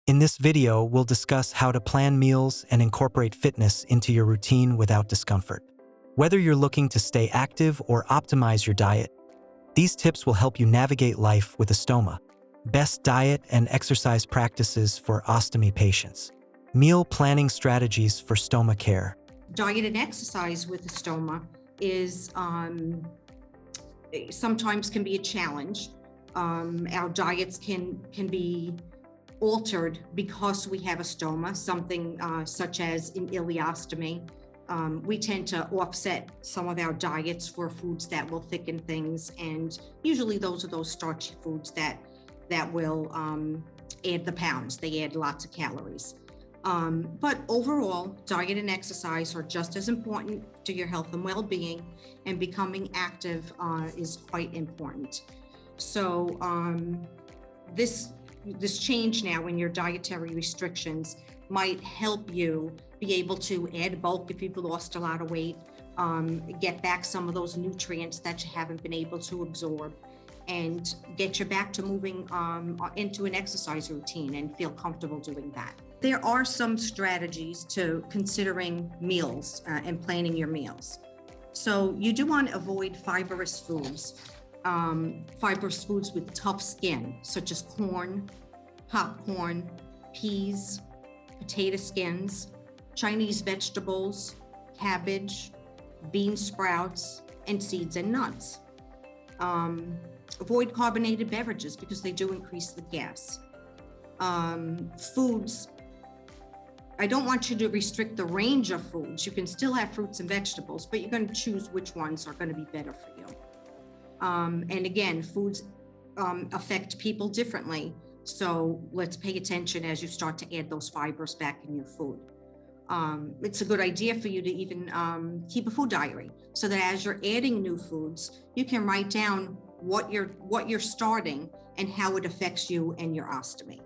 In this video, we'll discuss how to plan meals and incorporate fitness into your routine without discomfort. Whether you're looking to stay active or optimize your diet, these tips will help you navigate life with a stoma. Best diet and exercise practices for ostomy patients. Meal planning strategies for stoma care. Diet and exercise with a stoma is sometimes can be a challenge. Our diets can be altered because we have a stoma, something such as an ileostomy. We tend to offset some of our diets for foods that will thicken things, and usually those are those starchy foods that will add the pounds. They add lots of calories. But overall, diet and exercise are just as important to your health and well-being, and becoming active is quite important. So this change now in your dietary restrictions might help you be able to add bulk if you've lost a lot of weight, get back some of those nutrients that you haven't been able to absorb, and get you back to moving into an exercise routine and feel comfortable doing that. There are some strategies to considering meals and planning your meals. So you do want to avoid fibrous foods with tough skin, such as corn, popcorn, peas, potato skins, Chinese vegetables, cabbage, bean sprouts, and seeds and nuts. Avoid carbonated beverages because they do increase the gas. Foods, I don't want you to restrict the range of foods. You can still have fruits and vegetables, but you're going to choose which ones are going to be better for you. And again, foods affect people differently. So let's pay attention as you start to add those fibers back in your food. It's a good idea for you to even keep a food diary, so that as you're adding new foods, you can write down what you're starting and how it affects you and your ostomy.